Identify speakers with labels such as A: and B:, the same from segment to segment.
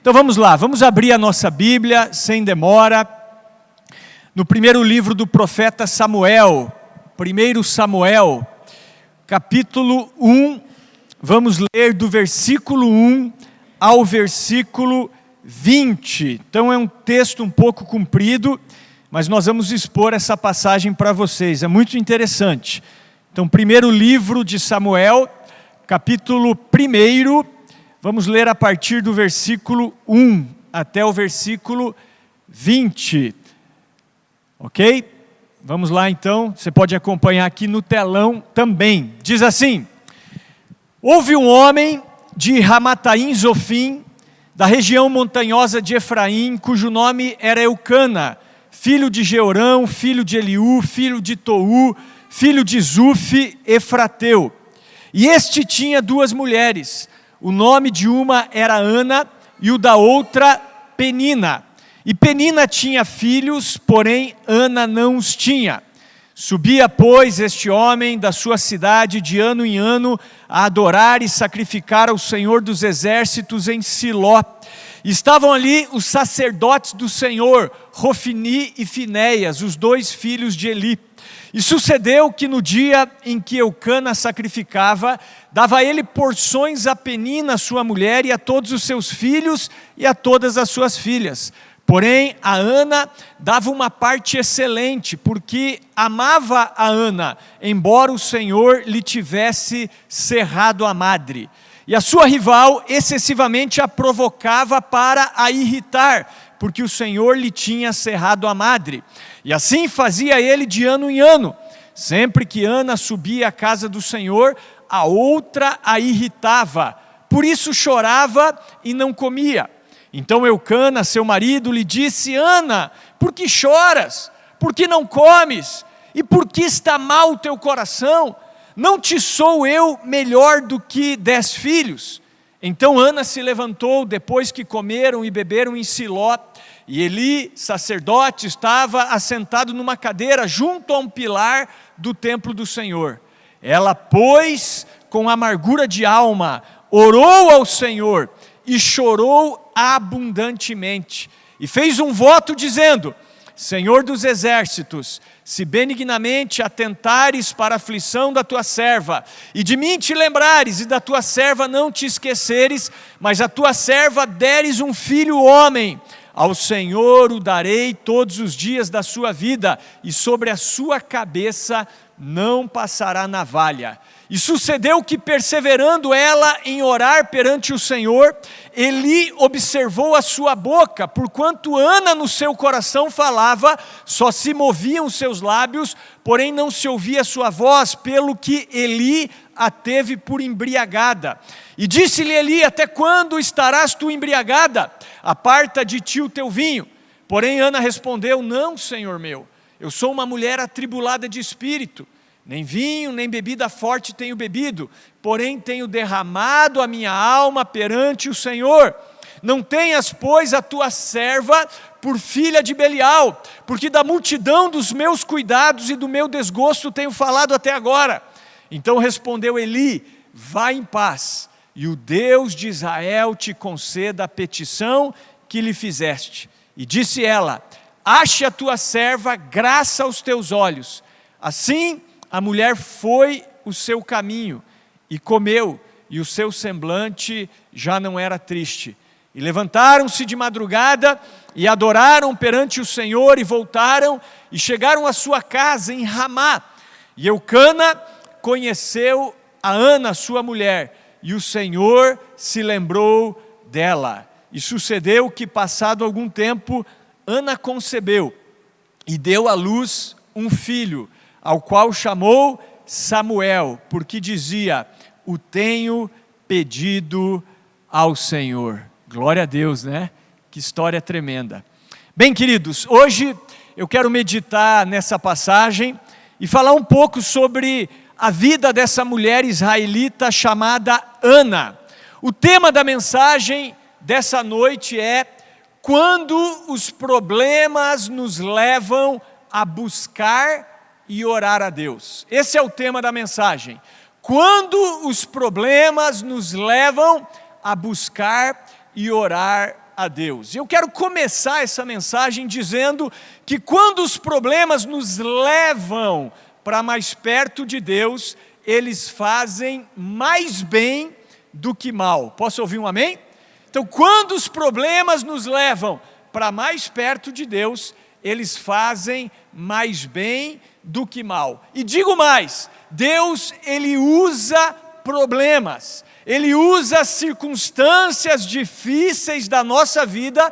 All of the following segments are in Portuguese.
A: Então vamos lá, vamos abrir a nossa Bíblia sem demora, no primeiro livro do profeta Samuel, 1 Samuel, capítulo 1, vamos ler do versículo 1 ao versículo 20. Então é um texto um pouco comprido, mas nós vamos expor essa passagem para vocês, é muito interessante. Então, primeiro livro de Samuel, capítulo 1, vamos ler a partir do versículo 1 até o versículo 20. Ok? Vamos lá então, você pode acompanhar aqui no telão também. Diz assim: houve um homem de Ramataim Zofim, da região montanhosa de Efraim, cujo nome era Eucana, filho de Jeorão, filho de Eliú, filho de Tou, filho de Zuf, Efrateu. E este tinha duas mulheres, o nome de uma era Ana e o da outra Penina. E Penina tinha filhos, porém Ana não os tinha. Subia, pois, este homem da sua cidade de ano em ano a adorar e sacrificar ao Senhor dos exércitos em Siló. Estavam ali os sacerdotes do Senhor, Rofni e Finéias, os dois filhos de Eli. E sucedeu que no dia em que Eucana sacrificava, dava ele porções a Penina, sua mulher, e a todos os seus filhos e a todas as suas filhas. Porém, a Ana dava uma parte excelente, porque amava a Ana, embora o Senhor lhe tivesse cerrado a madre. E a sua rival excessivamente a provocava para a irritar, porque o Senhor lhe tinha cerrado a madre. E assim fazia ele de ano em ano. Sempre que Ana subia à casa do Senhor, a outra a irritava. Por isso chorava e não comia. Então Eucana, seu marido, lhe disse: Ana, por que choras? Por que não comes? E por que está mal o teu coração? Não te sou eu melhor do que 10 filhos? Então Ana se levantou, depois que comeram e beberam em Siló, e Eli, sacerdote, estava assentado numa cadeira junto a um pilar do templo do Senhor. Ela, pois, com amargura de alma, orou ao Senhor e chorou abundantemente. E fez um voto dizendo: Senhor dos exércitos, se benignamente atentares para a aflição da tua serva, e de mim te lembrares, e da tua serva não te esqueceres, mas a tua serva deres um filho homem, ao Senhor o darei todos os dias da sua vida, e sobre a sua cabeça não passará navalha. E sucedeu que, perseverando ela em orar perante o Senhor, Eli observou a sua boca, porquanto Ana no seu coração falava, só se moviam os seus lábios, porém não se ouvia a sua voz, pelo que Eli a teve por embriagada. E disse-lhe Eli: até quando estarás tu embriagada? Aparta de ti o teu vinho. Porém Ana respondeu: não, Senhor meu, eu sou uma mulher atribulada de espírito. Nem vinho, nem bebida forte tenho bebido, porém tenho derramado a minha alma perante o Senhor. Não tenhas, pois, a tua serva por filha de Belial, porque da multidão dos meus cuidados e do meu desgosto tenho falado até agora. Então respondeu Eli: vá em paz, e o Deus de Israel te conceda a petição que lhe fizeste. E disse ela: ache a tua serva graça aos teus olhos. Assim a mulher foi o seu caminho e comeu, e o seu semblante já não era triste. E levantaram-se de madrugada e adoraram perante o Senhor e voltaram e chegaram à sua casa em Ramá. E Eucana conheceu a Ana, sua mulher, e o Senhor se lembrou dela. E sucedeu que, passado algum tempo, Ana concebeu e deu à luz um filho, ao qual chamou Samuel, porque dizia: o tenho pedido ao Senhor. Glória a Deus, né? Que história tremenda. Bem, queridos, hoje eu quero meditar nessa passagem e falar um pouco sobre a vida dessa mulher israelita chamada Ana. O tema da mensagem dessa noite é: quando os problemas nos levam a buscar e orar a Deus. Esse é o tema da mensagem. Quando os problemas nos levam a buscar e orar a Deus. Eu quero começar essa mensagem dizendo que quando os problemas nos levam para mais perto de Deus, eles fazem mais bem do que mal. Posso ouvir um amém? Então, quando os problemas nos levam para mais perto de Deus, eles fazem mais bem do que mal. E digo mais, Deus, Ele usa problemas, Ele usa circunstâncias difíceis da nossa vida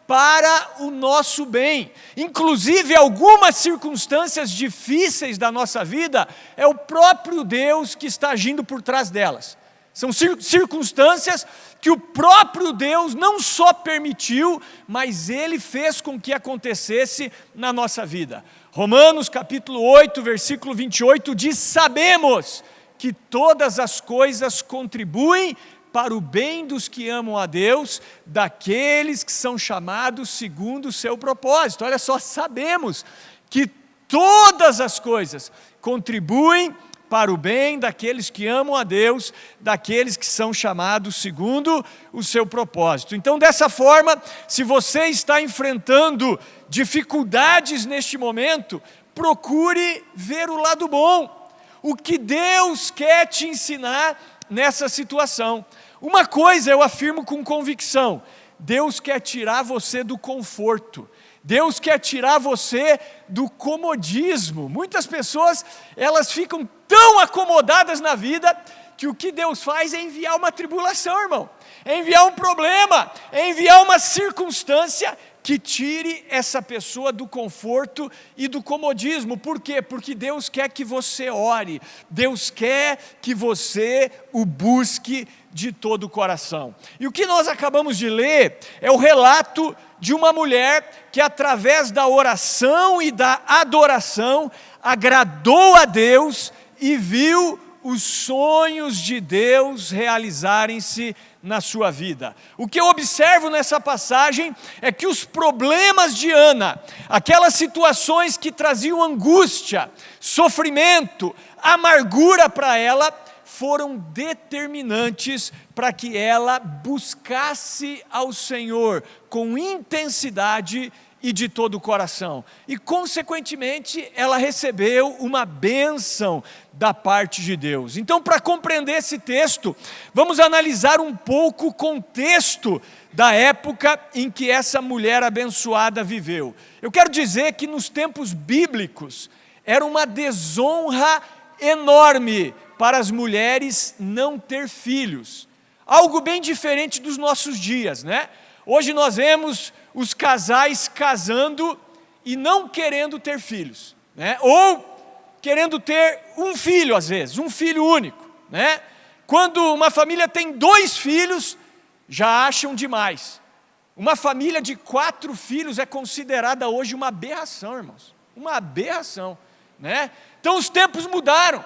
A: para o nosso bem. Inclusive, algumas circunstâncias difíceis da nossa vida, é o próprio Deus que está agindo por trás delas. São circunstâncias que o próprio Deus não só permitiu, mas Ele fez com que acontecesse na nossa vida. Romanos capítulo 8, versículo 28 diz: sabemos que todas as coisas contribuem para o bem dos que amam a Deus, daqueles que são chamados segundo o seu propósito. Olha só, sabemos que todas as coisas contribuem para o bem daqueles que amam a Deus, daqueles que são chamados segundo o seu propósito. Então, dessa forma, se você está enfrentando dificuldades neste momento, procure ver o lado bom. O que Deus quer te ensinar nessa situação. Uma coisa eu afirmo com convicção: Deus quer tirar você do conforto. Deus quer tirar você do comodismo. Muitas pessoas, elas ficam tão acomodadas na vida, que o que Deus faz é enviar uma tribulação, irmão. É enviar um problema, é enviar uma circunstância que tire essa pessoa do conforto e do comodismo. Por quê? Porque Deus quer que você ore, Deus quer que você o busque de todo o coração. E o que nós acabamos de ler é o relato de uma mulher que, através da oração e da adoração, agradou a Deus e viu os sonhos de Deus realizarem-se na sua vida. O que eu observo nessa passagem é que os problemas de Ana, aquelas situações que traziam angústia, sofrimento, amargura para ela, foram determinantes para que ela buscasse ao Senhor com intensidade e de todo o coração. E, consequentemente, ela recebeu uma bênção da parte de Deus. Então, para compreender esse texto, vamos analisar um pouco o contexto da época em que essa mulher abençoada viveu. Eu quero dizer que nos tempos bíblicos, era uma desonra enorme para as mulheres não ter filhos. Algo bem diferente dos nossos dias, né? Hoje nós vemos os casais casando e não querendo ter filhos, né? Ou querendo ter um filho às vezes, um filho único, né? Quando uma família tem 2 filhos, já acham demais. Uma família de 4 filhos é considerada hoje uma aberração, irmãos. Uma aberração, né? Então os tempos mudaram.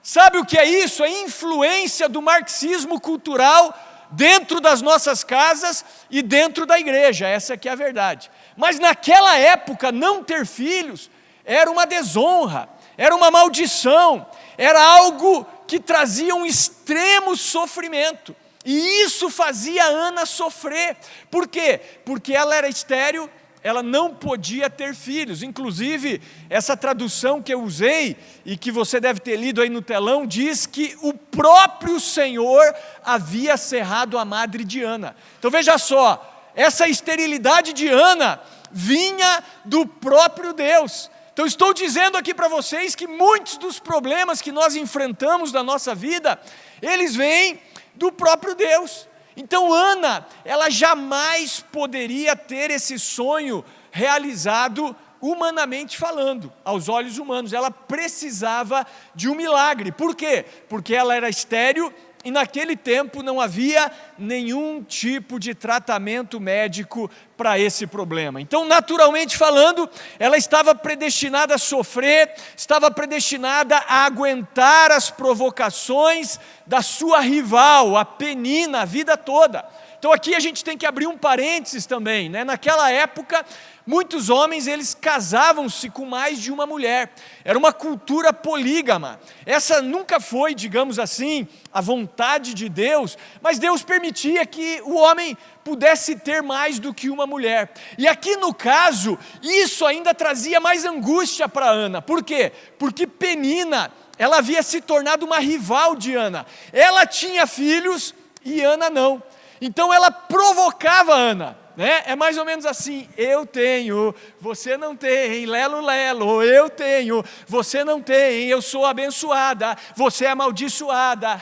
A: Sabe o que é isso? A influência do marxismo cultural dentro das nossas casas e dentro da igreja, essa que é a verdade. Mas naquela época, não ter filhos era uma desonra, era uma maldição, era algo que trazia um extremo sofrimento. E isso fazia Ana sofrer. Por quê? Porque ela era estéril, ela não podia ter filhos. Inclusive, essa tradução que eu usei, e que você deve ter lido aí no telão, diz que o próprio Senhor havia cerrado a madre de Ana. Então veja só, essa esterilidade de Ana vinha do próprio Deus. Então estou dizendo aqui para vocês que muitos dos problemas que nós enfrentamos na nossa vida, eles vêm do próprio Deus. Então Ana, ela jamais poderia ter esse sonho realizado humanamente falando, aos olhos humanos. Ela precisava de um milagre. Por quê? Porque ela era estéril e naquele tempo não havia nenhum tipo de tratamento médico para esse problema. Então, naturalmente falando, ela estava predestinada a sofrer, estava predestinada a aguentar as provocações da sua rival, a Penina, a vida toda. Então aqui a gente tem que abrir um parênteses também, né? Naquela época, muitos homens, eles casavam-se com mais de uma mulher. Era uma cultura polígama. Essa nunca foi, digamos assim, a vontade de Deus, mas Deus permitia que o homem pudesse ter mais do que uma mulher. E aqui no caso, isso ainda trazia mais angústia para Ana. Por quê? Porque Penina, ela havia se tornado uma rival de Ana. Ela tinha filhos e Ana não. Então ela provocava Ana, né? É mais ou menos assim: eu tenho, você não tem, lelo, lelo, eu tenho, você não tem, eu sou abençoada, você é amaldiçoada.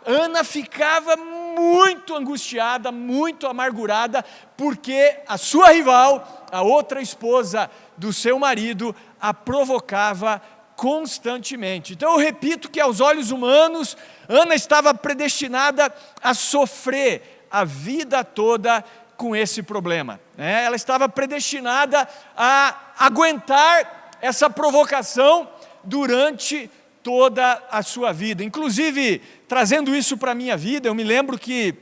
A: Ana ficava muito angustiada, muito amargurada, porque a sua rival, a outra esposa do seu marido, a provocava constantemente. Então eu repito que aos olhos humanos, Ana estava predestinada a sofrer a vida toda com esse problema, né? Ela estava predestinada a aguentar essa provocação durante toda a sua vida. Inclusive, trazendo isso para a minha vida, eu me lembro que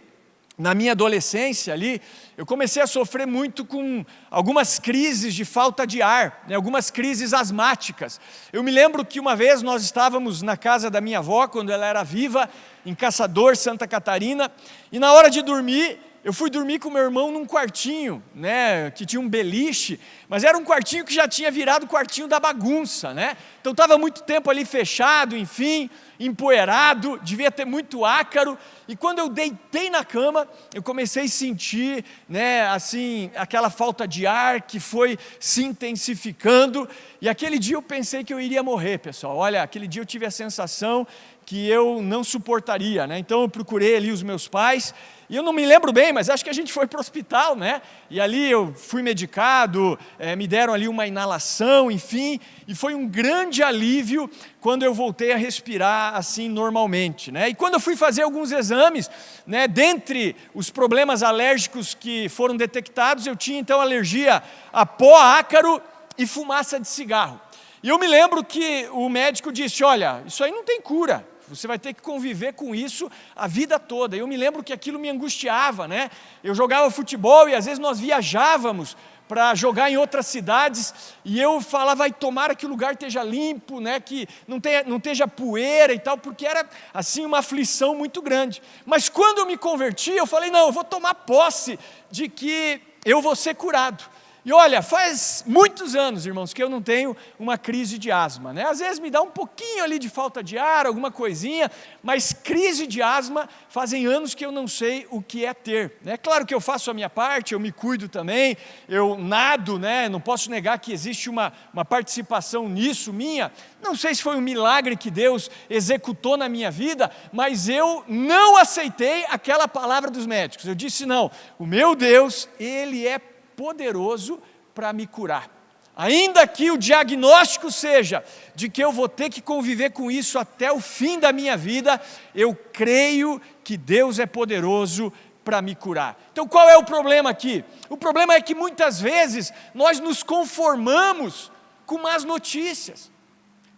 A: na minha adolescência ali, eu comecei a sofrer muito com algumas crises de falta de ar, né, algumas crises asmáticas. Eu me lembro que uma vez nós estávamos na casa da minha avó, quando ela era viva, em Caçador, Santa Catarina, e na hora de dormir, eu fui dormir com meu irmão num quartinho, né, que tinha um beliche, mas era um quartinho que já tinha virado o quartinho da bagunça, né? Então estava muito tempo ali fechado, enfim, empoeirado, devia ter muito ácaro, e quando eu deitei na cama, eu comecei a sentir, né, assim, aquela falta de ar que foi se intensificando, e aquele dia eu pensei que eu iria morrer, pessoal. Olha, aquele dia eu tive a sensação que eu não suportaria, né? Então eu procurei ali os meus pais, e eu não me lembro bem, mas acho que a gente foi para o hospital, né? E ali eu fui medicado, me deram ali uma inalação, enfim, e foi um grande alívio quando eu voltei a respirar assim normalmente, né? E quando eu fui fazer alguns exames, né, dentre os problemas alérgicos que foram detectados, eu tinha então alergia a pó, ácaro e fumaça de cigarro. E eu me lembro que o médico disse: olha, isso aí não tem cura, você vai ter que conviver com isso a vida toda. Eu me lembro que aquilo me angustiava, né? Eu jogava futebol e às vezes nós viajávamos para jogar em outras cidades, e eu falava: vai, tomara que o lugar esteja limpo, né? Que não esteja poeira e tal, porque era assim uma aflição muito grande. Mas quando eu me converti, eu falei: não, eu vou tomar posse de que eu vou ser curado. E olha, faz muitos anos, irmãos, que eu não tenho uma crise de asma, né? Às vezes me dá um pouquinho ali de falta de ar, alguma coisinha, mas crise de asma fazem anos que eu não sei o que é ter, né? Claro que eu faço a minha parte, eu me cuido também, eu nado, né? Não posso negar que existe uma participação nisso minha. Não sei se foi um milagre que Deus executou na minha vida, mas eu não aceitei aquela palavra dos médicos. Eu disse: não, o meu Deus, Ele é poderoso para me curar. Ainda que o diagnóstico seja de que eu vou ter que conviver com isso até o fim da minha vida, eu creio que Deus é poderoso para me curar. Então qual é o problema aqui? O problema é que muitas vezes nós nos conformamos com más notícias,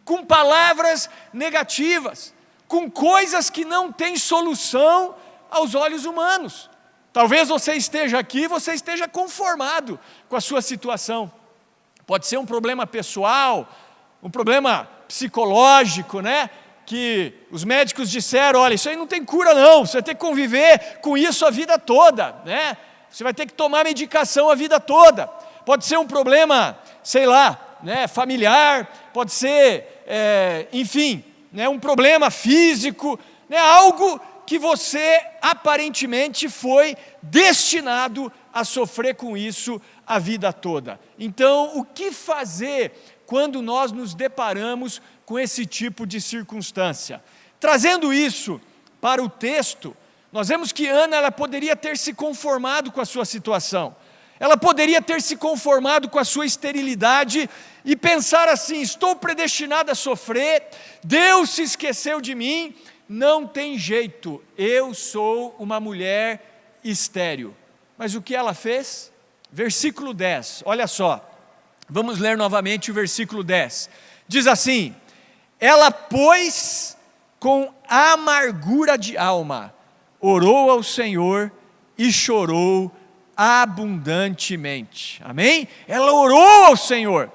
A: com palavras negativas, com coisas que não têm solução aos olhos humanos. Talvez você esteja aqui, você esteja conformado com a sua situação. Pode ser um problema pessoal, um problema psicológico, né? Que os médicos disseram: olha, isso aí não tem cura não, você vai ter que conviver com isso a vida toda, né? Você vai ter que tomar medicação a vida toda. Pode ser um problema, sei lá, né, familiar, pode ser, enfim, né, um problema físico, né, algo que você aparentemente foi destinado a sofrer com isso a vida toda. Então, o que fazer quando nós nos deparamos com esse tipo de circunstância? Trazendo isso para o texto, nós vemos que Ana, ela poderia ter se conformado com a sua situação. Ela poderia ter se conformado com a sua esterilidade e pensar assim: estou predestinada a sofrer, Deus se esqueceu de mim, não tem jeito, eu sou uma mulher estéril. Mas o que ela fez? Versículo 10, olha só, vamos ler novamente o versículo 10. Diz assim: ela, pois, com amargura de alma, orou ao Senhor e chorou abundantemente. Amém? Ela orou ao Senhor,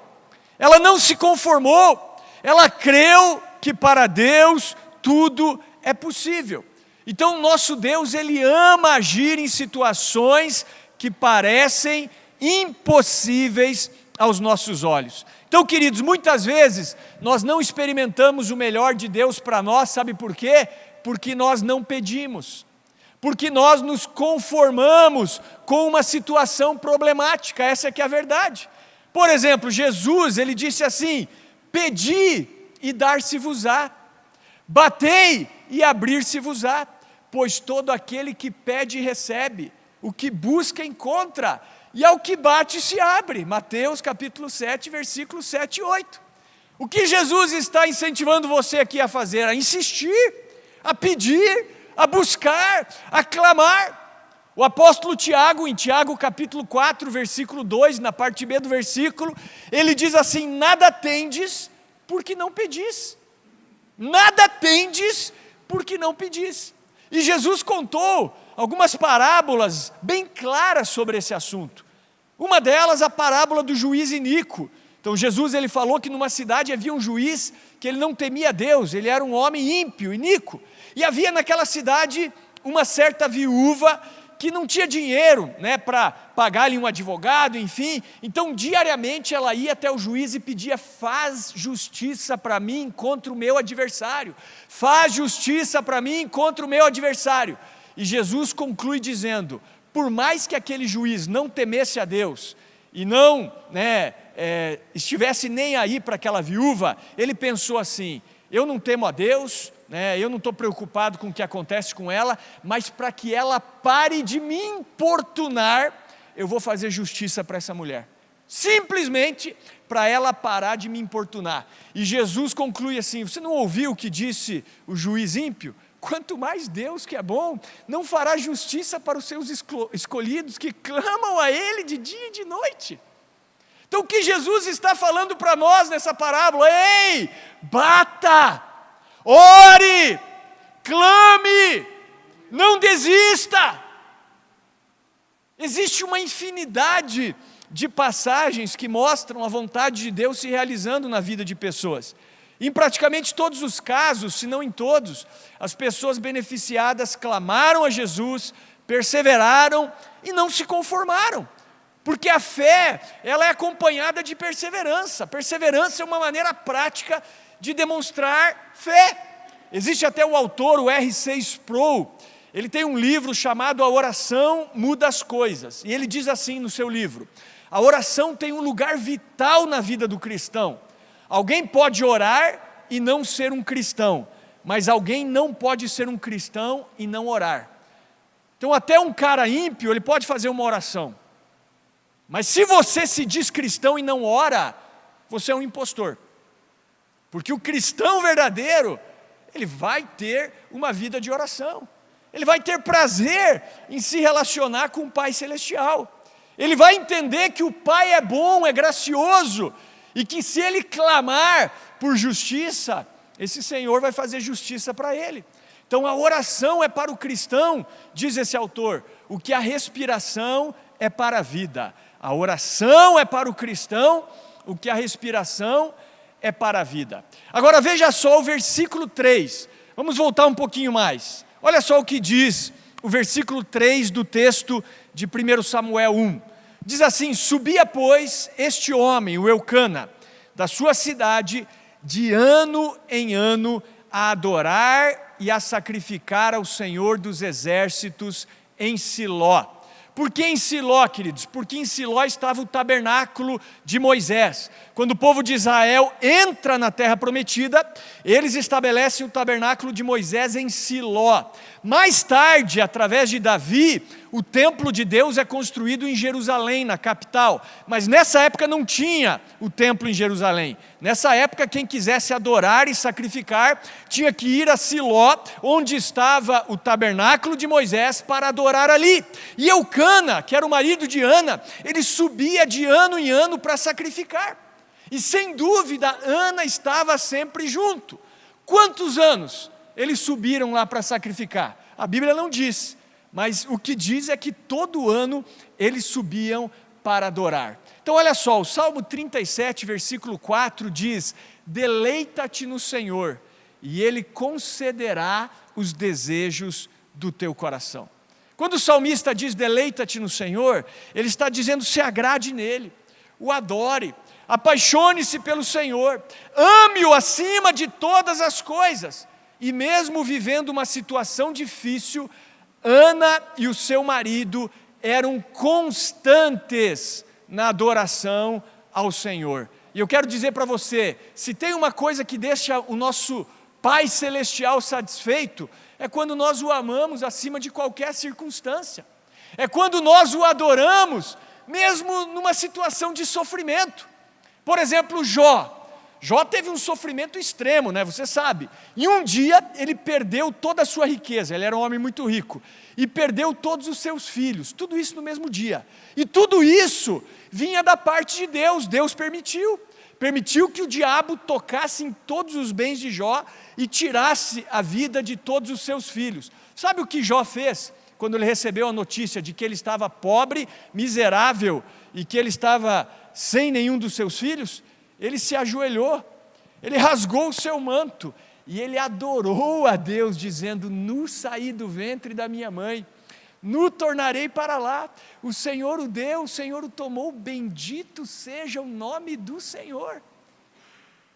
A: ela não se conformou, ela creu que para Deus tudo é possível. Então nosso Deus, Ele ama agir em situações que parecem impossíveis aos nossos olhos. Então, queridos, muitas vezes nós não experimentamos o melhor de Deus para nós, sabe por quê? Porque nós não pedimos, porque nós nos conformamos com uma situação problemática, essa é que é a verdade. Por exemplo, Jesus, Ele disse assim: pedi e dar-se-vos-á, batei e abrir-se-vos-á, pois todo aquele que pede recebe, o que busca encontra, e ao que bate se abre. Mateus capítulo 7, versículos 7 e 8. O que Jesus está incentivando você aqui a fazer? A insistir, a pedir, a buscar, a clamar. O apóstolo Tiago, em Tiago capítulo 4, versículo 2, na parte B do versículo, ele diz assim: nada tendes porque não pedis. Nada tendes porque não pedis. E Jesus contou algumas parábolas bem claras sobre esse assunto. Uma delas, a parábola do juiz iníquo. Então Jesus, ele falou que numa cidade havia um juiz que ele não temia Deus, ele era um homem ímpio, iníquo. E havia naquela cidade uma certa viúva que não tinha dinheiro, para pagar-lhe um advogado, enfim. Então diariamente ela ia até o juiz e pedia: faz justiça para mim contra o meu adversário. Faz justiça para mim contra o meu adversário. E Jesus conclui dizendo: por mais que aquele juiz não temesse a Deus e não estivesse nem aí para aquela viúva, ele pensou assim: eu não temo a Deus, eu não estou preocupado com o que acontece com ela, mas para que ela pare de me importunar, eu vou fazer justiça para essa mulher. Simplesmente para ela parar de me importunar. E Jesus conclui assim: você não ouviu o que disse o juiz ímpio? Quanto mais Deus, que é bom, não fará justiça para os seus escolhidos que clamam a Ele de dia e de noite. Então o que Jesus está falando para nós nessa parábola? Ei, bata, ore, clame, não desista. Existe uma infinidade de passagens que mostram a vontade de Deus se realizando na vida de pessoas. Em praticamente todos os casos, se não em todos, as pessoas beneficiadas clamaram a Jesus, perseveraram e não se conformaram. Porque a fé, ela é acompanhada de perseverança. Perseverança é uma maneira prática de demonstrar fé. Existe até o autor, o R.C. Sproul, ele tem um livro chamado A Oração Muda as Coisas. E ele diz assim no seu livro: a oração tem um lugar vital na vida do cristão. Alguém pode orar e não ser um cristão, mas alguém não pode ser um cristão e não orar. Então até um cara ímpio, ele pode fazer uma oração. Mas se você se diz cristão e não ora, você é um impostor. Porque o cristão verdadeiro, ele vai ter uma vida de oração. Ele vai ter prazer em se relacionar com o Pai Celestial. Ele vai entender que o Pai é bom, é gracioso, e que se ele clamar por justiça, esse Senhor vai fazer justiça para ele. Então a oração é para o cristão, diz esse autor, o que a respiração é para a vida. A oração é para o cristão, o que a respiração é para a vida. Agora veja só o versículo 3, vamos voltar um pouquinho mais. Olha só o que diz o versículo 3 do texto de 1 Samuel 1. Diz assim: subia, pois, este homem, o Eucana, da sua cidade, de ano em ano, a adorar e a sacrificar ao Senhor dos exércitos em Siló. Por que em Siló, queridos? Porque em Siló estava o tabernáculo de Moisés. Quando o povo de Israel entra na terra prometida, eles estabelecem o tabernáculo de Moisés em Siló. Mais tarde, através de Davi, o templo de Deus é construído em Jerusalém, na capital. Mas nessa época não tinha o templo em Jerusalém. Nessa época, quem quisesse adorar e sacrificar, tinha que ir a Siló, onde estava o tabernáculo de Moisés, para adorar ali. E Eucana, que era o marido de Ana, ele subia de ano em ano para sacrificar. E sem dúvida, Ana estava sempre junto. Quantos anos eles subiram lá para sacrificar? A Bíblia não diz, mas o que diz é que todo ano eles subiam para adorar. Então olha só, o Salmo 37, versículo 4 diz: deleita-te no Senhor, e Ele concederá os desejos do teu coração. Quando o salmista diz deleita-te no Senhor, ele está dizendo se agrade nele, o adore, apaixone-se pelo Senhor, ame-o acima de todas as coisas. E mesmo vivendo uma situação difícil, Ana e o seu marido eram constantes na adoração ao Senhor. E eu quero dizer para você, se tem uma coisa que deixa o nosso Pai Celestial satisfeito, é quando nós o amamos acima de qualquer circunstância. É quando nós o adoramos, mesmo numa situação de sofrimento. Por exemplo, Jó. Jó teve um sofrimento extremo, né? Você sabe. E um dia ele perdeu toda a sua riqueza, ele era um homem muito rico, e perdeu todos os seus filhos, tudo isso no mesmo dia. E tudo isso vinha da parte de Deus, Deus permitiu que o diabo tocasse em todos os bens de Jó e tirasse a vida de todos os seus filhos. Sabe o que Jó fez quando ele recebeu a notícia de que ele estava pobre, miserável e que ele estava sem nenhum dos seus filhos? Ele se ajoelhou, ele rasgou o seu manto e ele adorou a Deus, dizendo: nu saí do ventre da minha mãe, nu tornarei para lá, o Senhor o deu, o Senhor o tomou, bendito seja o nome do Senhor.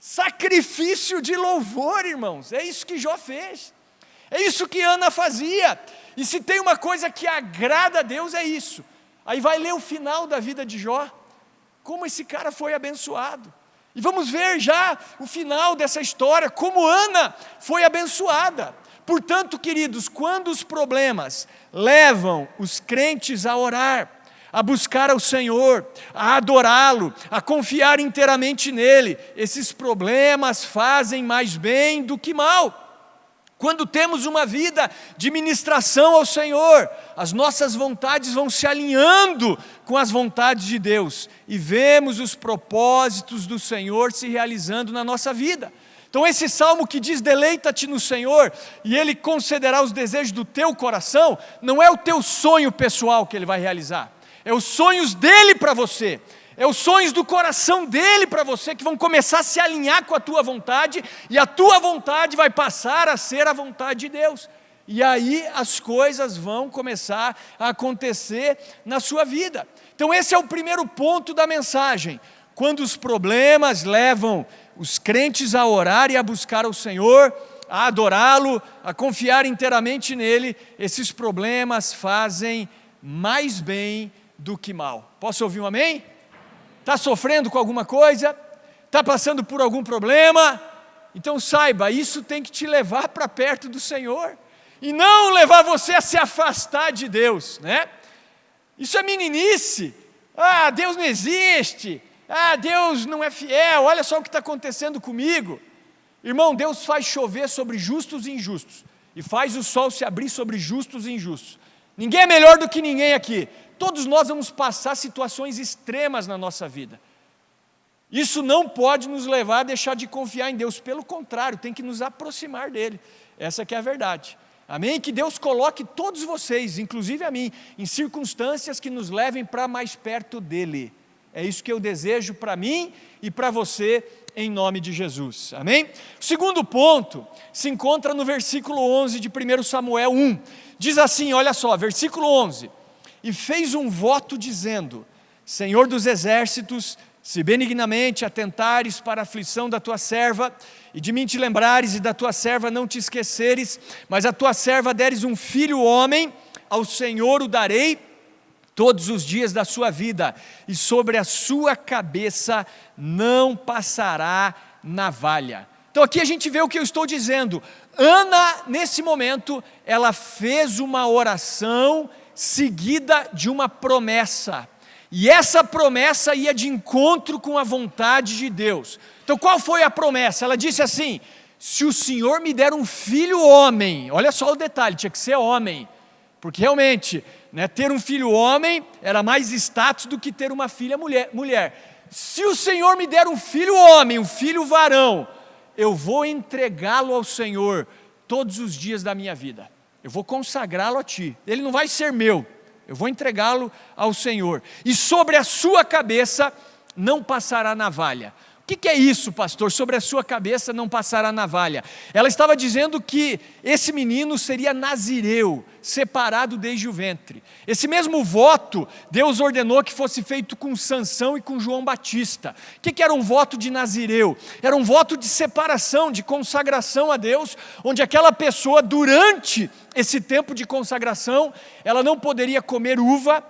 A: Sacrifício de louvor, irmãos, é isso que Jó fez, é isso que Ana fazia. E se tem uma coisa que agrada a Deus, é isso. Aí vai ler o final da vida de Jó, como esse cara foi abençoado. E vamos ver já o final dessa história, como Ana foi abençoada. Portanto, queridos, quando os problemas levam os crentes a orar, a buscar ao Senhor, a adorá-lo, a confiar inteiramente nele, esses problemas fazem mais bem do que mal. Quando temos uma vida de ministração ao Senhor, as nossas vontades vão se alinhando com as vontades de Deus e vemos os propósitos do Senhor se realizando na nossa vida. Então esse salmo que diz deleita-te no Senhor e Ele concederá os desejos do teu coração, não é o teu sonho pessoal que Ele vai realizar, é os sonhos dEle para você. É os sonhos do coração dEle para você que vão começar a se alinhar com a tua vontade, e a tua vontade vai passar a ser a vontade de Deus. E aí as coisas vão começar a acontecer na sua vida. Então esse é o primeiro ponto da mensagem. Quando os problemas levam os crentes a orar e a buscar ao Senhor, a adorá-lo, a confiar inteiramente nele, esses problemas fazem mais bem do que mal. Posso ouvir um amém? Está sofrendo com alguma coisa? Está passando por algum problema? Então saiba, isso tem que te levar para perto do Senhor, e não levar você a se afastar de Deus, né? Isso é meninice. Ah, Deus não existe. Ah, Deus não é fiel. Olha só o que está acontecendo comigo. Irmão, Deus faz chover sobre justos e injustos, e faz o sol se abrir sobre justos e injustos. Ninguém é melhor do que ninguém aqui. Todos nós vamos passar situações extremas na nossa vida. Isso não pode nos levar a deixar de confiar em Deus, pelo contrário, tem que nos aproximar dEle. Essa que é a verdade. Amém? Que Deus coloque todos vocês, inclusive a mim, em circunstâncias que nos levem para mais perto dEle. É isso que eu desejo para mim e para você, em nome de Jesus. Amém? O segundo ponto se encontra no versículo 11 de 1 Samuel 1. Diz assim, olha só, versículo 11. E fez um voto dizendo: Senhor dos exércitos, se benignamente atentares para a aflição da tua serva, e de mim te lembrares, e da tua serva não te esqueceres, mas a tua serva deres um filho homem, ao Senhor o darei todos os dias da sua vida, e sobre a sua cabeça não passará navalha. Então aqui a gente vê o que eu estou dizendo. Ana, nesse momento, ela fez uma oração seguida de uma promessa, e essa promessa ia de encontro com a vontade de Deus. Então qual foi a promessa? Ela disse assim: se o Senhor me der um filho homem, olha só o detalhe, tinha que ser homem, porque realmente, né, ter um filho homem era mais status do que ter uma filha mulher. Se o Senhor me der um filho homem, um filho varão, eu vou entregá-lo ao Senhor todos os dias da minha vida. eu vou consagrá-lo a ti, ele não vai ser meu, eu vou entregá-lo ao Senhor, e sobre a sua cabeça não passará navalha. O que é isso, pastor? Sobre a sua cabeça não passará navalha. Ela estava dizendo que esse menino seria nazireu, separado desde o ventre. Esse mesmo voto, Deus ordenou que fosse feito com Sansão e com João Batista. O que era um voto de nazireu? Era um voto de separação, de consagração a Deus, onde aquela pessoa, durante esse tempo de consagração, ela não poderia comer uva,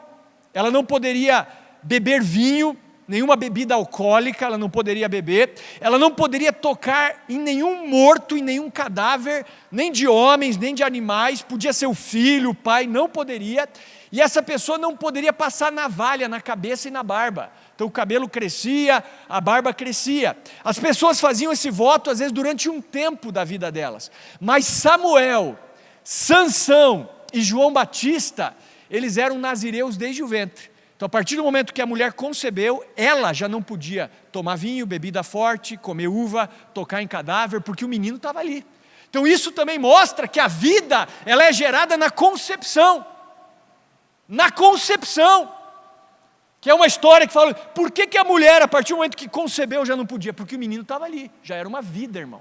A: ela não poderia beber vinho, nenhuma bebida alcoólica ela não poderia beber, ela não poderia tocar em nenhum morto, em nenhum cadáver, nem de homens, nem de animais, podia ser o filho, o pai, não poderia, e essa pessoa não poderia passar navalha na cabeça e na barba, então o cabelo crescia, a barba crescia, as pessoas faziam esse voto às vezes durante um tempo da vida delas, mas Samuel, Sansão e João Batista, eles eram nazireus desde o ventre. Então, a partir do momento que a mulher concebeu, ela já não podia tomar vinho, bebida forte, comer uva, tocar em cadáver, porque o menino estava ali. Então, isso também mostra que a vida, ela é gerada na concepção. Na concepção. Que é uma história que fala, por que a mulher, a partir do momento que concebeu, já não podia? Porque o menino estava ali, já era uma vida, irmão.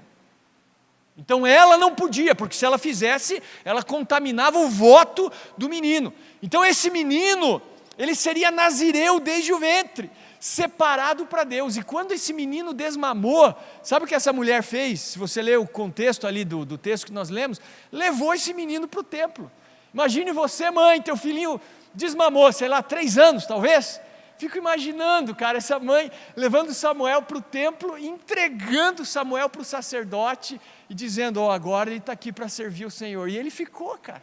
A: Então, ela não podia, porque se ela fizesse, ela contaminava o voto do menino. Então, esse menino, ele seria nazireu desde o ventre, separado para Deus. E quando esse menino desmamou, sabe o que essa mulher fez? Se você ler o contexto ali do texto que nós lemos, levou esse menino para o templo. Imagine você, mãe, teu filhinho desmamou, sei lá, 3 anos talvez. Fico imaginando, cara, essa mãe levando Samuel para o templo, entregando Samuel para o sacerdote e dizendo, agora ele está aqui para servir o Senhor. E ele ficou, cara.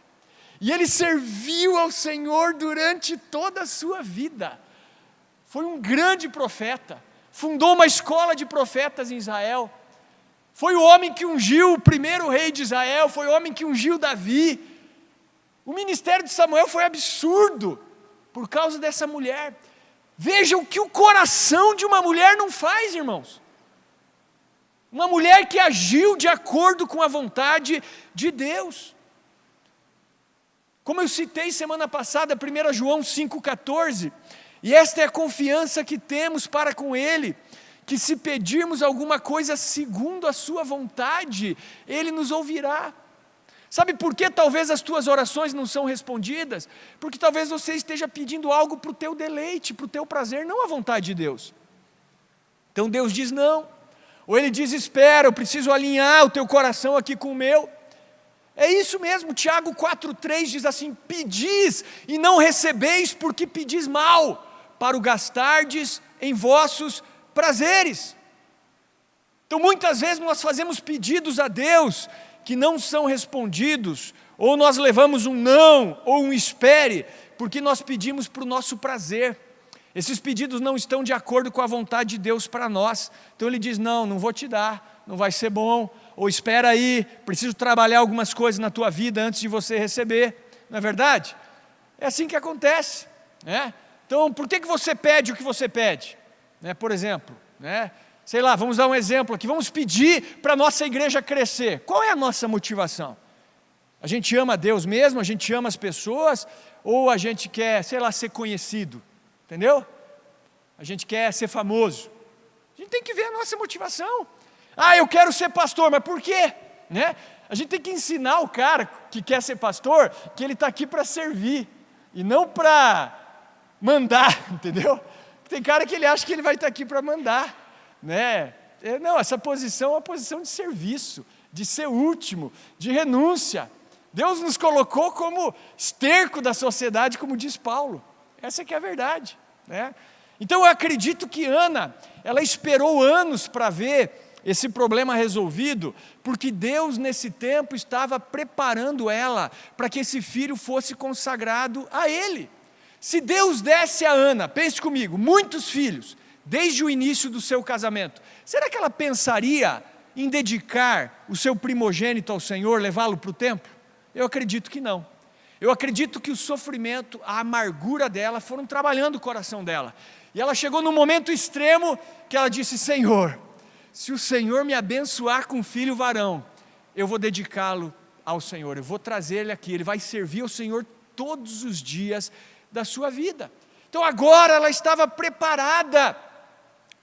A: E ele serviu ao Senhor durante toda a sua vida. Foi um grande profeta. Fundou uma escola de profetas em Israel. Foi o homem que ungiu o primeiro rei de Israel. Foi o homem que ungiu Davi. O ministério de Samuel foi absurdo por causa dessa mulher. Veja o que o coração de uma mulher não faz, irmãos. Uma mulher que agiu de acordo com a vontade de Deus. Como eu citei semana passada, 1 João 5,14, e esta é a confiança que temos para com Ele, que se pedirmos alguma coisa segundo a sua vontade, Ele nos ouvirá. Sabe por que talvez as tuas orações não são respondidas? Porque talvez você esteja pedindo algo para o teu deleite, para o teu prazer, não a vontade de Deus. Então Deus diz não, ou Ele diz espera, eu preciso alinhar o teu coração aqui com o meu. É isso mesmo, Tiago 4,3 diz assim, pedis e não recebeis porque pedis mal, para o gastardes em vossos prazeres. Então muitas vezes nós fazemos pedidos a Deus que não são respondidos, ou nós levamos um não, ou um espere, porque nós pedimos para o nosso prazer. Esses pedidos não estão de acordo com a vontade de Deus para nós. Então Ele diz, não vou te dar, não vai ser bom, ou espera aí, preciso trabalhar algumas coisas na tua vida antes de você receber, não é verdade? É assim que acontece, né? Então, por que você pede o que você pede? Por exemplo, sei lá, vamos dar um exemplo aqui, vamos pedir para a nossa igreja crescer. Qual é a nossa motivação? A gente ama Deus mesmo, a gente ama as pessoas, ou a gente quer, sei lá, ser conhecido, entendeu? A gente quer ser famoso. A gente tem que ver a nossa motivação. Eu quero ser pastor, mas por quê? A gente tem que ensinar o cara que quer ser pastor, que ele está aqui para servir, e não para mandar, entendeu? Tem cara que ele acha que ele vai estar aqui para mandar, Não, essa posição é uma posição de serviço, de ser último, de renúncia. Deus nos colocou como esterco da sociedade, como diz Paulo. Essa que é a verdade, Então eu acredito que Ana, ela esperou anos para ver esse problema resolvido, porque Deus nesse tempo estava preparando ela para que esse filho fosse consagrado a Ele. Se Deus desse a Ana, pense comigo, muitos filhos, desde o início do seu casamento, será que ela pensaria em dedicar o seu primogênito ao Senhor, levá-lo para o templo? Eu acredito que não. Eu acredito que o sofrimento, a amargura dela foram trabalhando o coração dela. E ela chegou num momento extremo que ela disse, Senhor, se o Senhor me abençoar com um filho varão, eu vou dedicá-lo ao Senhor, eu vou trazer ele aqui, ele vai servir ao Senhor todos os dias da sua vida. Então agora ela estava preparada,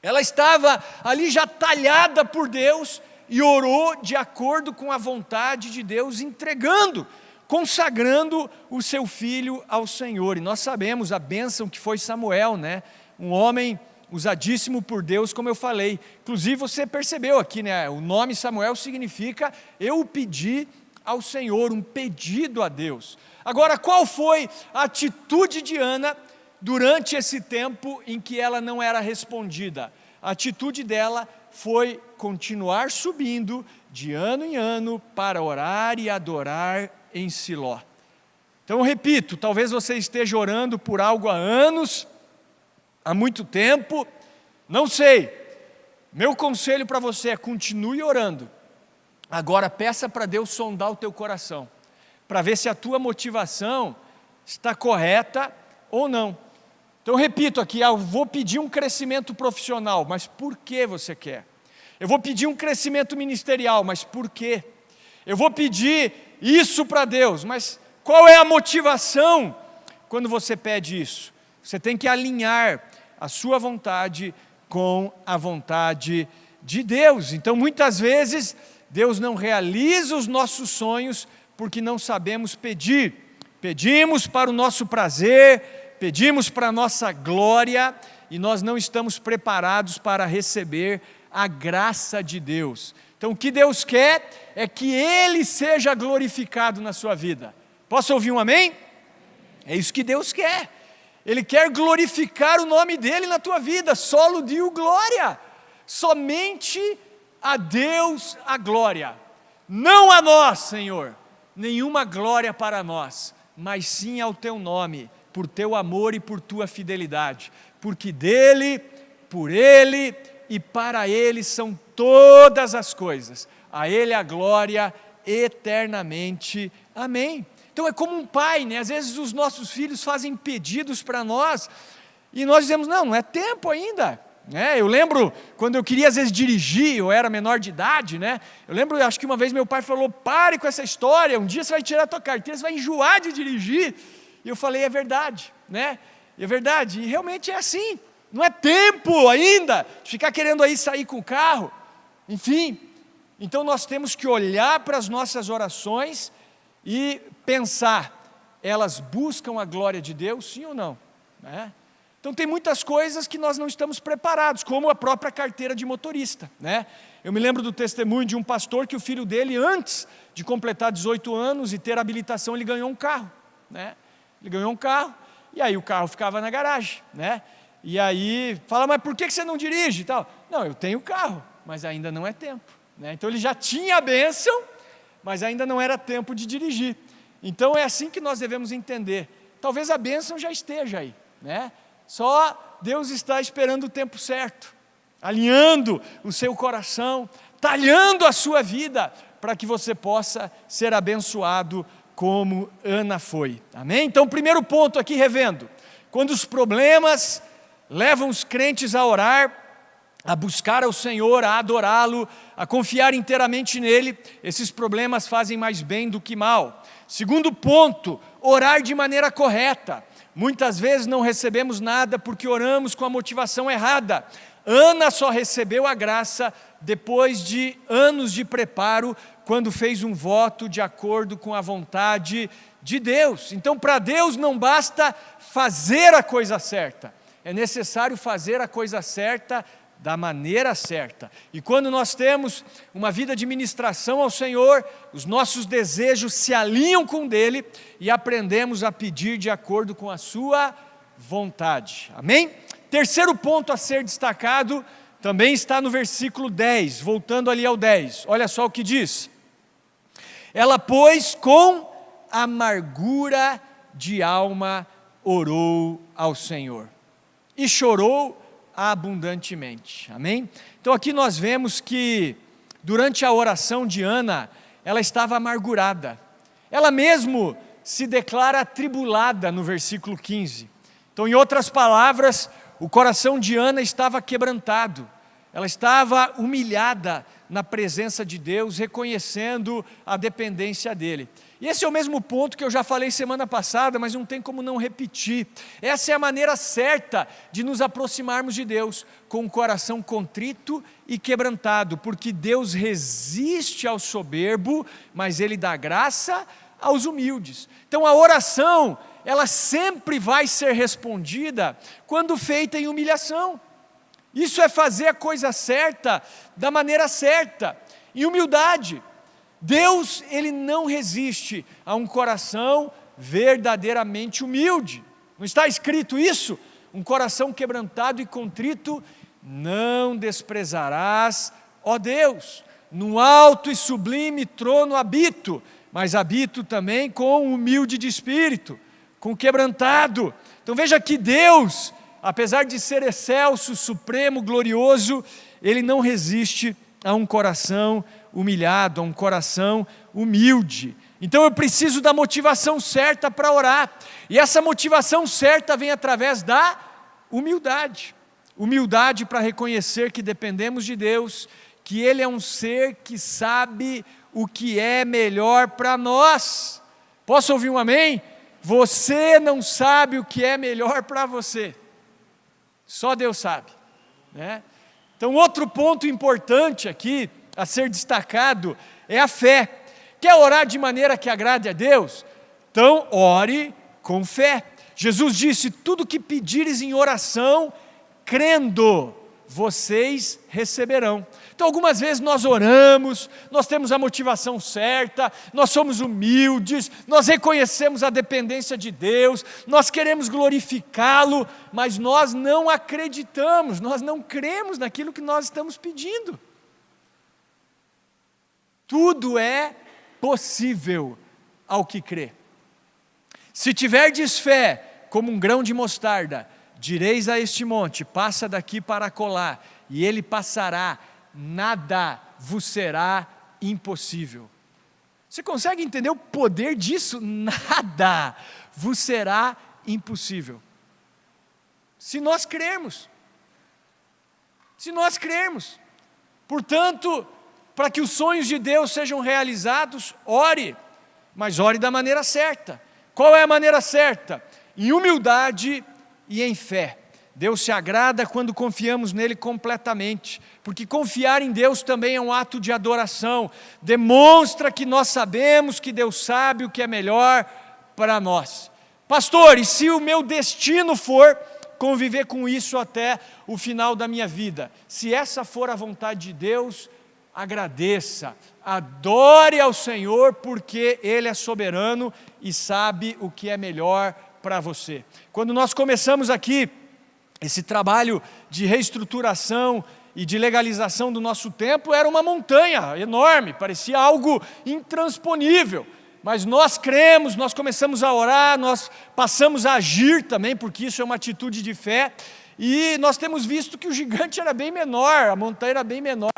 A: ela estava ali já talhada por Deus e orou de acordo com a vontade de Deus, entregando, consagrando o seu filho ao Senhor. E nós sabemos a bênção que foi Samuel, né? Um homem usadíssimo por Deus, como eu falei. Inclusive você percebeu aqui, né? O nome Samuel significa eu pedi ao Senhor, um pedido a Deus. Agora, qual foi a atitude de Ana durante esse tempo em que ela não era respondida? A atitude dela foi continuar subindo de ano em ano para orar e adorar em Siló. Então eu repito, talvez você esteja orando por algo há anos, há muito tempo, não sei. Meu conselho para você é continue orando. Agora peça para Deus sondar o teu coração, para ver se a tua motivação está correta ou não. Então eu repito aqui, eu vou pedir um crescimento profissional, mas por que você quer? Eu vou pedir um crescimento ministerial, mas por quê? Eu vou pedir isso para Deus, mas qual é a motivação quando você pede isso? Você tem que alinhar a sua vontade com a vontade de Deus. Então muitas vezes Deus não realiza os nossos sonhos porque não sabemos pedir. Pedimos para o nosso prazer, pedimos para a nossa glória e nós não estamos preparados para receber a graça de Deus. Então o que Deus quer é que Ele seja glorificado na sua vida. Posso ouvir um amém? É isso que Deus quer. Ele quer glorificar o nome dEle na tua vida. Solo Dio glória. Somente a Deus a glória. Não a nós, Senhor, nenhuma glória para nós, mas sim ao Teu nome, por Teu amor e por Tua fidelidade. Porque dEle, por Ele e para Ele são todas as coisas. A Ele a glória eternamente. Amém. Então é como um pai, né? Às vezes os nossos filhos fazem pedidos para nós e nós dizemos, não é tempo ainda. Eu lembro quando eu queria às vezes dirigir, eu era menor de idade, né? Eu lembro, acho que uma vez meu pai falou, pare com essa história, um dia você vai tirar a tua carteira, você vai enjoar de dirigir. E eu falei, é verdade, né? É verdade, e realmente é assim. Não é tempo ainda de ficar querendo aí sair com o carro. Enfim, então nós temos que olhar para as nossas orações e pensar, elas buscam a glória de Deus, sim ou não? Né? Então tem muitas coisas que nós não estamos preparados, como a própria carteira de motorista. Né? Eu me lembro do testemunho de um pastor que o filho dele, antes de completar 18 anos e ter habilitação, ele ganhou um carro. Né? Ele ganhou um carro, e aí o carro ficava na garagem. Né? E aí, fala, mas por que você não dirige e tal? Não, eu tenho carro, mas ainda não é tempo. Né? Então ele já tinha a bênção, mas ainda não era tempo de dirigir. Então é assim que nós devemos entender. Talvez a bênção já esteja aí, né? Só Deus está esperando o tempo certo, alinhando o seu coração, talhando a sua vida, para que você possa ser abençoado como Ana foi. Amém? Então, primeiro ponto aqui, revendo, quando os problemas levam os crentes a orar, a buscar ao Senhor, a adorá-lo, a confiar inteiramente nele, esses problemas fazem mais bem do que mal. Segundo ponto, orar de maneira correta. Muitas vezes não recebemos nada porque oramos com a motivação errada. Ana só recebeu a graça depois de anos de preparo, quando fez um voto de acordo com a vontade de Deus. Então, para Deus não basta fazer a coisa certa, é necessário fazer a coisa certa da maneira certa. E quando nós temos uma vida de ministração ao Senhor, os nossos desejos se alinham com o dele e aprendemos a pedir de acordo com a sua vontade. Amém? Terceiro ponto a ser destacado também está no versículo 10, voltando ali ao 10. Olha só o que diz. Ela, pois, com amargura de alma orou ao Senhor e chorou abundantemente. Amém? Então aqui nós vemos que durante a oração de Ana, ela estava amargurada. Ela mesmo se declara atribulada no versículo 15. Então, em outras palavras, o coração de Ana estava quebrantado. Ela estava humilhada na presença de Deus, reconhecendo a dependência dEle. E esse é o mesmo ponto que eu já falei semana passada, mas não tem como não repetir. Essa é a maneira certa de nos aproximarmos de Deus, com o coração contrito e quebrantado, porque Deus resiste ao soberbo, mas Ele dá graça aos humildes. Então a oração, ela sempre vai ser respondida quando feita em humilhação. Isso é fazer a coisa certa, da maneira certa, em humildade. Deus, Ele não resiste a um coração verdadeiramente humilde. Não está escrito isso? Um coração quebrantado e contrito, não desprezarás, ó Deus. No alto e sublime trono habito, mas habito também com o humilde de espírito, com o quebrantado. Então veja que Deus, apesar de ser excelso, supremo, glorioso, Ele não resiste a um coração humilhado, a um coração humilde. Então eu preciso da motivação certa para orar, e essa motivação certa vem através da humildade. Humildade para reconhecer que dependemos de Deus, que Ele é um ser que sabe o que é melhor para nós. Posso ouvir um amém? Você não sabe o que é melhor para você. Só Deus sabe, né? Então outro ponto importante aqui, a ser destacado, é a fé. Quer orar de maneira que agrade a Deus? Então ore com fé. Jesus disse, tudo que pedires em oração, crendo, vocês receberão. Então algumas vezes nós oramos, nós temos a motivação certa, nós somos humildes, nós reconhecemos a dependência de Deus, nós queremos glorificá-lo, mas nós não acreditamos, nós não cremos naquilo que nós estamos pedindo. Tudo é possível ao que crê. Se tiverdes fé como um grão de mostarda, direis a este monte, passa daqui para acolá, e ele passará, nada vos será impossível. Você consegue entender o poder disso? Nada vos será impossível. Se nós crermos. Se nós crermos. Portanto, para que os sonhos de Deus sejam realizados, ore, mas ore da maneira certa. Qual é a maneira certa? Em humildade e em fé. Deus se agrada quando confiamos nele completamente, porque confiar em Deus também é um ato de adoração, demonstra que nós sabemos que Deus sabe o que é melhor para nós. Pastor, e se o meu destino for conviver com isso até o final da minha vida? Se essa for a vontade de Deus, agradeça, adore ao Senhor, porque Ele é soberano e sabe o que é melhor para você. Quando nós começamos aqui esse trabalho de reestruturação e de legalização do nosso templo, era uma montanha enorme, parecia algo intransponível, mas nós cremos, nós começamos a orar, nós passamos a agir também, porque isso é uma atitude de fé, e nós temos visto que o gigante era bem menor, a montanha era bem menor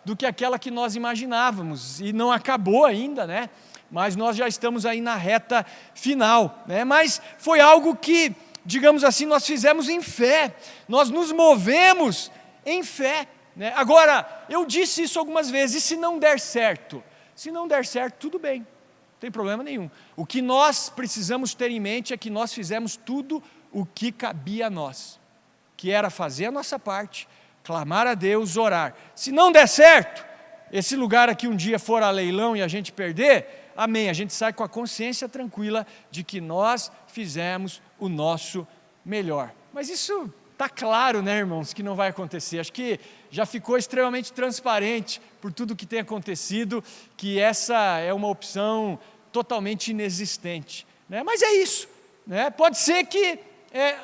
A: do que aquela que nós imaginávamos, e não acabou ainda, né? Mas nós já estamos aí na reta final, né? Mas foi algo que, digamos assim, nós fizemos em fé, nós nos movemos em fé, né? Agora, eu disse isso algumas vezes, e se não der certo? Se não der certo, tudo bem, não tem problema nenhum. O que nós precisamos ter em mente é que nós fizemos tudo o que cabia a nós, que era fazer a nossa parte, clamar a Deus, orar. Se não der certo, esse lugar aqui um dia for a leilão e a gente perder, amém, a gente sai com a consciência tranquila de que nós fizemos o nosso melhor. Mas isso está claro, né, irmãos, que não vai acontecer. Acho que já ficou extremamente transparente por tudo que tem acontecido, que essa é uma opção totalmente inexistente, né? Mas é isso, né? Pode ser que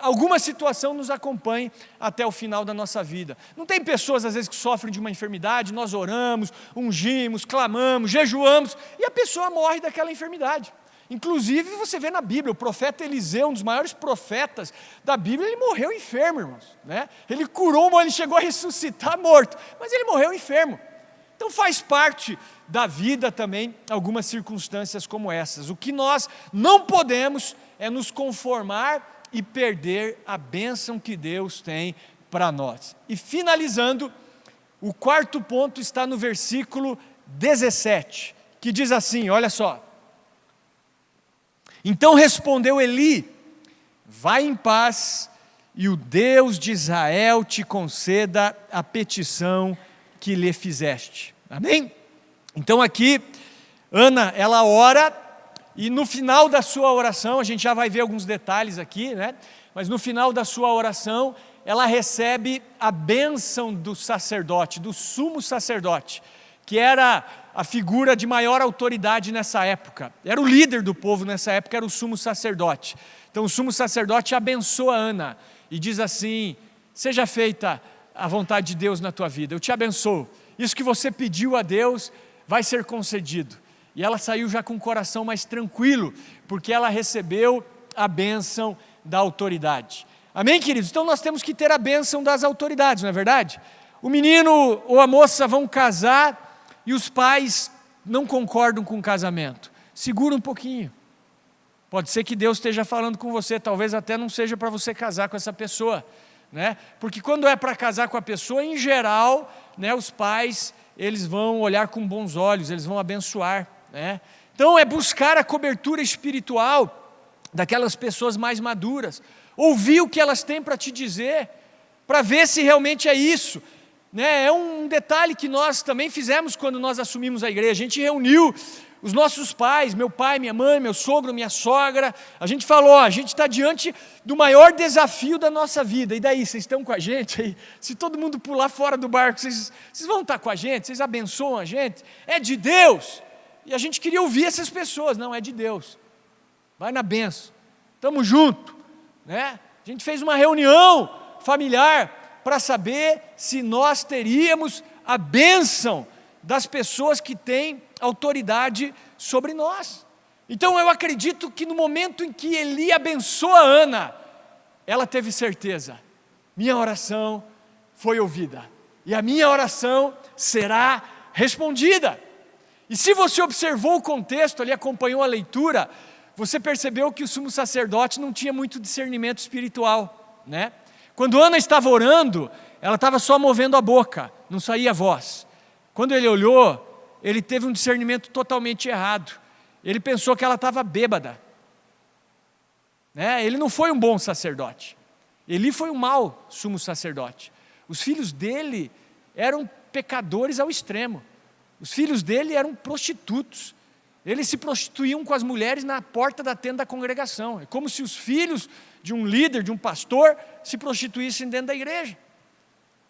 A: alguma situação nos acompanhe até o final da nossa vida. Não tem pessoas às vezes que sofrem de uma enfermidade, nós oramos, ungimos, clamamos, jejuamos, e a pessoa morre daquela enfermidade. Inclusive você vê na Bíblia, o profeta Eliseu, um dos maiores profetas da Bíblia, ele morreu enfermo, irmãos, né? Ele curou, ele chegou a ressuscitar morto, mas ele morreu enfermo. Então faz parte da vida também algumas circunstâncias como essas. O que nós não podemos é nos conformar e perder a bênção que Deus tem para nós. E finalizando, O quarto ponto está no versículo 17, que diz assim, olha só. Então respondeu Eli: vai em paz, e o Deus de Israel te conceda a petição que lhe fizeste. Amém? Então aqui, Ana, ela ora, e no final da sua oração, a gente já vai ver alguns detalhes aqui, né? Mas no final da sua oração, ela recebe a bênção do sacerdote, do sumo sacerdote, que era a figura de maior autoridade nessa época. Era o líder do povo nessa época, era o sumo sacerdote. Então o sumo sacerdote abençoa Ana e diz assim: seja feita a vontade de Deus na tua vida, eu te abençoo. Isso que você pediu a Deus vai ser concedido. E ela saiu já com o coração mais tranquilo, porque ela recebeu a bênção da autoridade. Amém, queridos? Então nós temos que ter a bênção das autoridades, não é verdade? O menino ou a moça vão casar e os pais não concordam com o casamento. Segura um pouquinho. Pode ser que Deus esteja falando com você, talvez até não seja para você casar com essa pessoa, né? Porque quando é para casar com a pessoa, em geral, né, os pais, eles vão olhar com bons olhos, eles vão abençoar, né? Então é buscar a cobertura espiritual daquelas pessoas mais maduras, ouvir o que elas têm para te dizer, para ver se realmente é isso, né? É um detalhe que nós também fizemos quando nós assumimos a igreja. A gente reuniu os nossos pais, meu pai, minha mãe, meu sogro, minha sogra. A gente falou: a gente está diante do maior desafio da nossa vida, e daí, vocês estão com a gente aí? Se todo mundo pular fora do barco, vocês vão estar com a gente? Vocês abençoam a gente? É de Deus. E a gente queria ouvir essas pessoas. Não, é de Deus, vai na bênção, estamos juntos, né? A gente fez uma reunião familiar para saber se nós teríamos a bênção das pessoas que têm autoridade sobre nós. Então eu acredito que no momento em que Eli abençoa Ana, ela teve certeza: minha oração foi ouvida, e a minha oração será respondida. E se você observou o contexto ali, acompanhou a leitura, você percebeu que o sumo sacerdote não tinha muito discernimento espiritual, né? Quando Ana estava orando, ela estava só movendo a boca, não saía voz. Quando ele olhou, ele teve um discernimento totalmente errado. Ele pensou que ela estava bêbada, né? Ele não foi um bom sacerdote. Eli foi um mau sumo sacerdote. Os filhos dele eram pecadores ao extremo. Os filhos dele eram prostitutos. Eles se prostituíam com as mulheres na porta da tenda da congregação. É como se os filhos de um líder, de um pastor, se prostituíssem dentro da igreja.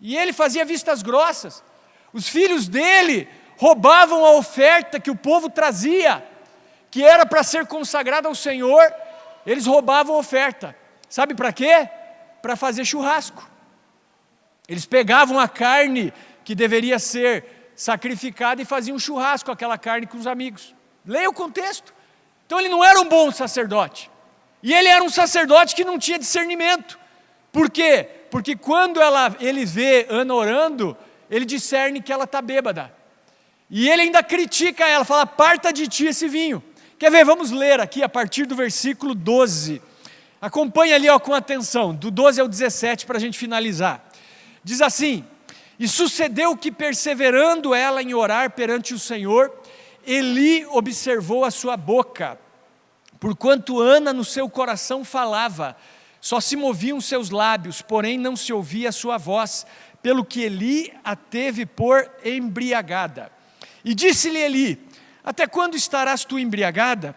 A: E ele fazia vistas grossas. Os filhos dele roubavam a oferta que o povo trazia, que era para ser consagrada ao Senhor. Eles roubavam a oferta. Sabe para quê? Para fazer churrasco. Eles pegavam a carne que deveria ser sacrificada e faziam um churrasco, aquela carne com os amigos. Leia o contexto. Então ele não era um bom sacerdote. E ele era um sacerdote que não tinha discernimento. Por quê? Porque quando ele vê Ana orando, ele discerne que ela está bêbada. E ele ainda critica ela, fala: aparta de ti esse vinho. Quer ver? Vamos ler aqui a partir do versículo 12. Acompanhe ali, com atenção, do 12 ao 17 para a gente finalizar. Diz assim: e sucedeu que, perseverando ela em orar perante o Senhor, Eli observou a sua boca, porquanto Ana no seu coração falava, só se moviam seus lábios, porém não se ouvia a sua voz, pelo que Eli a teve por embriagada. E disse-lhe Eli: até quando estarás tu embriagada?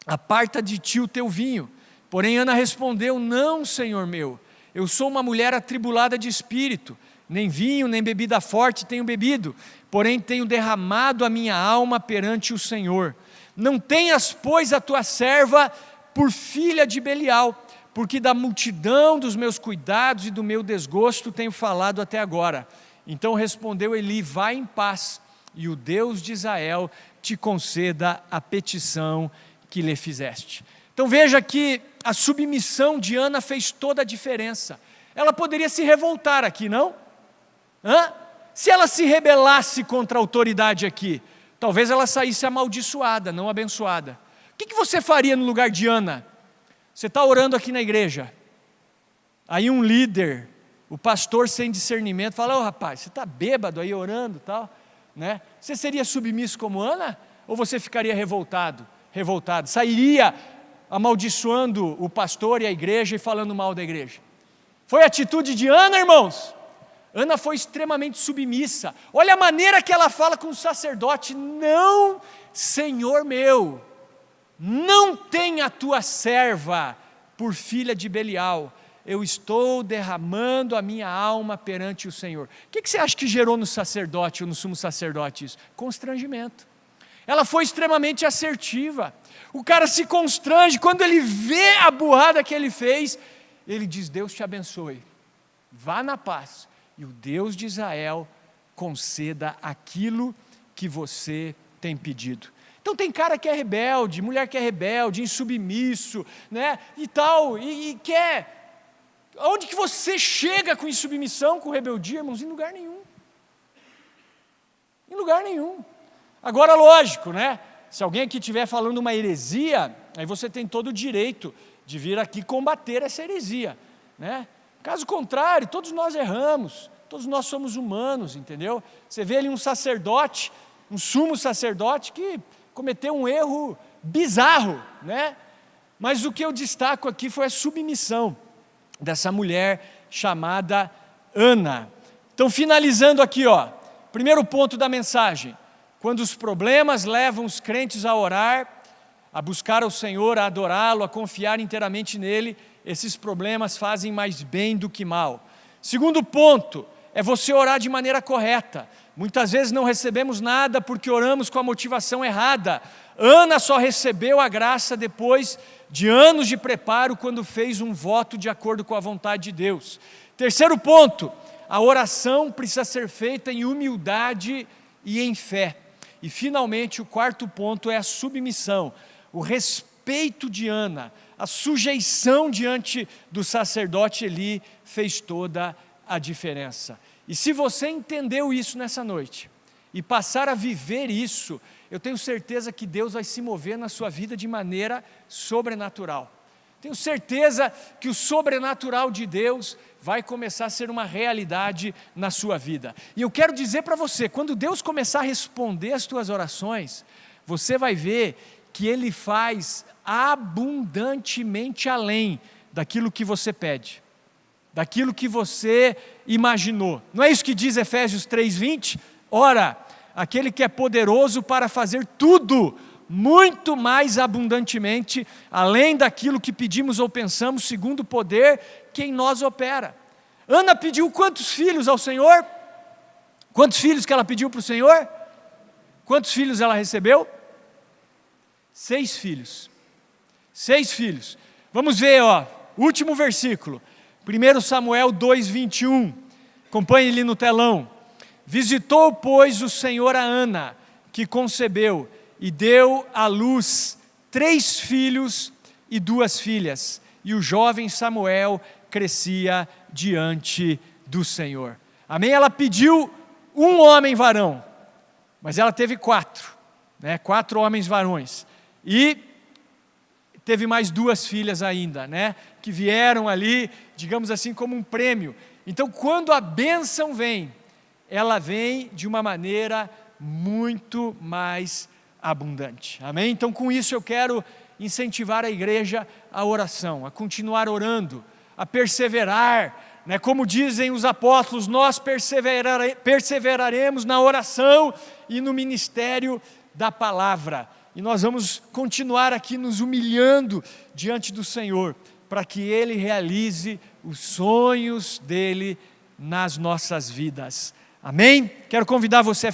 A: Aparta de ti o teu vinho. Porém Ana respondeu: não, Senhor meu, eu sou uma mulher atribulada de espírito, nem vinho, nem bebida forte tenho bebido, porém tenho derramado a minha alma perante o Senhor. Não tenhas, pois, a tua serva por filha de Belial, porque da multidão dos meus cuidados e do meu desgosto tenho falado até agora. Então respondeu Eli: vai em paz, e o Deus de Israel te conceda a petição que lhe fizeste. Então veja que a submissão de Ana fez toda a diferença. Ela poderia se revoltar aqui, não? Se ela se rebelasse contra a autoridade aqui, talvez ela saísse amaldiçoada, não abençoada. O que você faria no lugar de Ana? Você está orando aqui na igreja, aí um líder, O pastor sem discernimento fala: ô rapaz, você está bêbado aí orando e tal, né? Você seria submisso como Ana? Ou você ficaria revoltado? Sairia amaldiçoando o pastor e a igreja e falando mal da igreja? Foi a atitude de Ana, irmãos. Ana foi extremamente submissa. Olha a maneira que ela fala com o sacerdote: não, Senhor meu, não tenha a tua serva por filha de Belial, eu estou derramando a minha alma perante o Senhor. O que você acha que gerou no sacerdote ou no sumo sacerdote isso? Constrangimento. Ela foi extremamente assertiva. O cara se constrange quando ele vê a burrada que ele fez. Ele diz: Deus te abençoe, vá na paz, e o Deus de Israel conceda aquilo que você tem pedido. Então tem cara que é rebelde, mulher que é rebelde, insubmisso, né, e tal, e quer. Onde que você chega com insubmissão, com rebeldia, irmãos? Em lugar nenhum. Em lugar nenhum. Agora, lógico, né? Se alguém aqui estiver falando uma heresia, aí você tem todo o direito de vir aqui combater essa heresia, né? Caso contrário, todos nós erramos, todos nós somos humanos, entendeu? Você vê ali um sacerdote, um sumo sacerdote que cometeu um erro bizarro, né? Mas o que eu destaco aqui foi a submissão dessa mulher chamada Ana. Então, finalizando aqui, ó, primeiro ponto da mensagem: quando os problemas levam os crentes a orar, a buscar o Senhor, a adorá-lo, a confiar inteiramente nele, esses problemas fazem mais bem do que mal. Segundo ponto, é você orar de maneira correta. Muitas vezes não recebemos nada porque oramos com a motivação errada. Ana só recebeu a graça depois de anos de preparo, quando fez um voto de acordo com a vontade de Deus. Terceiro ponto, a oração precisa ser feita em humildade e em fé. E finalmente o quarto ponto é a submissão, o respeito de Ana, a sujeição diante do sacerdote Eli fez toda a diferença. E se você entendeu isso nessa noite e passar a viver isso, eu tenho certeza que Deus vai se mover na sua vida de maneira sobrenatural. Tenho certeza que o sobrenatural de Deus vai começar a ser uma realidade na sua vida. E eu quero dizer para você, quando Deus começar a responder as tuas orações, você vai ver que Ele faz abundantemente além daquilo que você pede, daquilo que você imaginou. Não é isso que diz Efésios 3:20? Ora, aquele que é poderoso para fazer tudo, muito mais abundantemente, além daquilo que pedimos ou pensamos, segundo o poder que em nós opera. Ana pediu quantos filhos ao Senhor? Quantos filhos que ela pediu para o Senhor? Quantos filhos ela recebeu? 6 filhos. 6 filhos. Vamos ver, ó, último versículo. 1 Samuel 2:21. Acompanhe ali no telão. Visitou, pois, o Senhor a Ana, que concebeu, e deu à luz 3 filhos e 2 filhas. E o jovem Samuel crescia diante do Senhor. Amém? Ela pediu um homem varão, mas ela teve 4, né? 4 homens varões. E teve mais 2 filhas ainda, né? Que vieram ali, digamos assim, como um prêmio. Então, quando a bênção vem, ela vem de uma maneira muito mais abundante. Amém? Então, com isso eu quero incentivar a igreja à oração, a continuar orando, a perseverar, né? Como dizem os apóstolos, nós perseveraremos na oração e no ministério da palavra. E nós vamos continuar aqui nos humilhando diante do Senhor, para que Ele realize os sonhos dEle nas nossas vidas. Amém? Quero convidar você a